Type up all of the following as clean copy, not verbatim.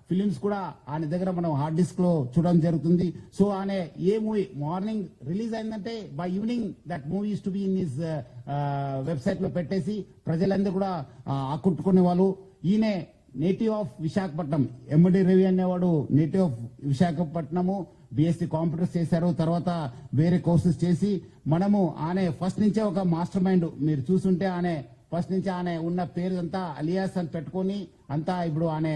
Films కూడా ఆయన దగ్గర మనం హార్డ్ డిస్క్ లో చూడడం జరుగుతుంది. సో ఆయన ఏ మూవీ మార్నింగ్ రిలీజ్ అయిందంటే by evening that movie to be in his website లో పెట్టేసి ప్రజలందరూ కూడా ఆకట్టుకునే వాళ్ళు. ఈయన నేటివ్ ఆఫ్ విశాఖపట్నం, ఎండి రవి అనేవాడు native of Visakhapatnam, BSc computers చేశారు. తర్వాత వేరే కోర్సెస్ చేసి మనము ఆయన ఫస్ట్ నుంచే ఒక మాస్టర్ మైండ్. మీరు చూసుంటే ఆయన ఫస్ట్ నుంచి ఆయన ఉన్న పేరు అంతా అలియాస్ అని పెట్టుకొని అంతా ఇప్పుడు ఆయన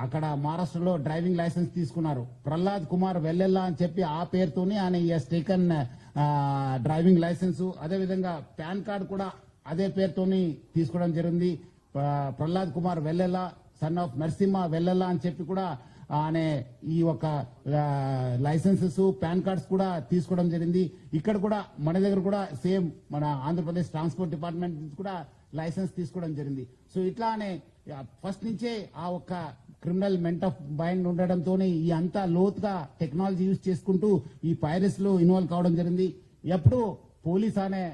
అక్కడ మహారాష్ట్రలో డ్రైవింగ్ లైసెన్స్ తీసుకున్నారు. ప్రహ్లాద్ కుమార్ వెల్లెల్లా అని చెప్పి ఆ పేరుతోని ఆయన టేకన్ డ్రైవింగ్ లైసెన్స్. అదేవిధంగా పాన్ కార్డ్ కూడా అదే పేరుతోని తీసుకోవడం జరిగింది. ప్రహ్లాద్ కుమార్ వెల్లెల్లా, సన్ ఆఫ్ నరసింహ వెల్లెల్లా అని చెప్పి కూడా ఆయన ఈ ఒక లైసెన్సెస్ పాన్ కార్డ్స్ కూడా తీసుకోవడం జరిగింది. ఇక్కడ కూడా మన దగ్గర కూడా సేమ్ మన ఆంధ్రప్రదేశ్ ట్రాన్స్పోర్ట్ డిపార్ట్మెంట్ కూడా లైసెన్స్ తీసుకోవడం జరిగింది. సో ఇట్లానే ఫస్ట్ నుంచే ఆ ఒక్క క్రిమినల్ మెంట్ ఆఫ్ మైండ్ ఉండడంతో ఈ అంతా లోతుగా టెక్నాలజీ యూజ్ చేసుకుంటూ ఈ పైరస్ లో ఇన్వాల్వ్ కావడం జరిగింది. ఎప్పుడు పోలీస్ అనే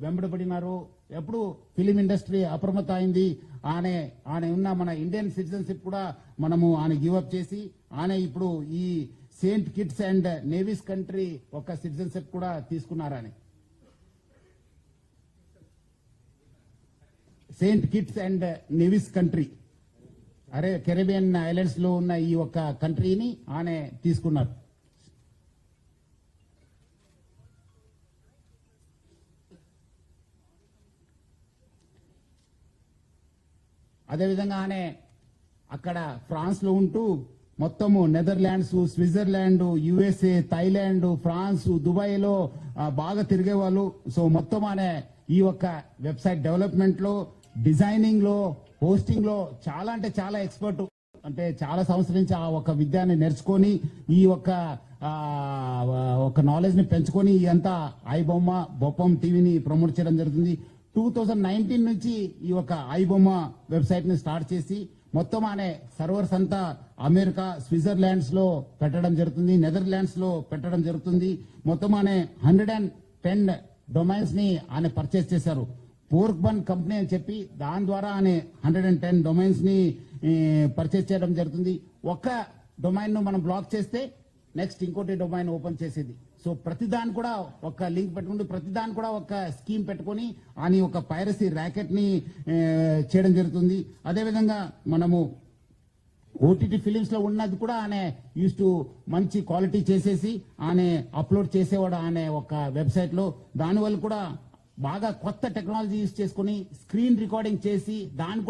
వెంబడబడినారు, ఎప్పుడు ఫిలిం ఇండస్ట్రీ అప్రమత్త అయింది. ఆయన ఉన్న మన ఇండియన్ సిటిజన్షిప్ కూడా మనము ఆయన గివ్అప్ చేసి ఆయన ఇప్పుడు ఈ Saint Kitts and navies country ఒక సిటిజన్షిప్ కూడా తీసుకున్నారని. Saint Kitts and navies country Caribbean islands లో ఉన్న ఈ ఒక కంట్రీని ఆయన తీసుకున్నారు. అదేవిధంగా ఆయన అక్కడ ఫ్రాన్స్ లో ఉంటూ మొత్తము Netherlands, Switzerland, USA, Thailand, France, Dubai లో బాగా తిరిగేవాళ్ళు. సో మొత్తం ఆయన ఈ ఒక్క వెబ్సైట్ డెవలప్మెంట్ లో, డిజైనింగ్ లో, హోస్టింగ్ లో చాలా అంటే చాలా ఎక్స్పర్ట్. అంటే చాలా సంవత్సరం నుంచి ఆ ఒక విద్యాన్ని నేర్చుకొని ఈ ఒక నాలెడ్జ్ ని పెంచుకొని అంతా ఐబొమ్మ బొప్పం టీవీని ప్రమోట్ చేయడం జరుగుతుంది. 2019 నుంచి ఈ ఒక ఐబొమ్మ వెబ్సైట్ ని స్టార్ట్ చేసి మొత్తం అనే సర్వర్స్ అంతా అమెరికా, స్విట్జర్లాండ్స్ లో పెట్టడం జరుగుతుంది, నెదర్లాండ్స్ లో పెట్టడం జరుగుతుంది. మొత్తం అనే 110 డొమైన్స్ ని ఆయన పర్చేస్ చేశారు. పోర్క్ బన్ కంపెనీ అని చెప్పి దాని ద్వారా ఆయన 110 డొమైన్స్ ని పర్చేస్ చేయడం జరుగుతుంది. ఒక్క డొమైన్ ను మనం బ్లాక్ చేస్తే నెక్స్ట్ ఇంకోటి డొమైన్ ఓపెన్ చేసేది. సో ప్రతిదాని కూడా ఒక లింక్ పెట్టుకుంటూ ప్రతిదాని కూడా ఒక స్కీమ్ పెట్టుకొని అని ఒక పైరసీ ర్యాకెట్ ని చేయడం జరుగుతుంది. అదేవిధంగా మనము ఓటీటీ ఫిలిమ్స్ లో ఉన్నది కూడా ఆయన యూస్ టు మంచి క్వాలిటీ చేసేసి ఆయన అప్లోడ్ చేసేవాడు ఆయన ఒక వెబ్సైట్ లో. దానివల్ల కూడా బాగా కొత్త టెక్నాలజీ యూస్ చేసుకుని స్క్రీన్ రికార్డింగ్ చేసి దాని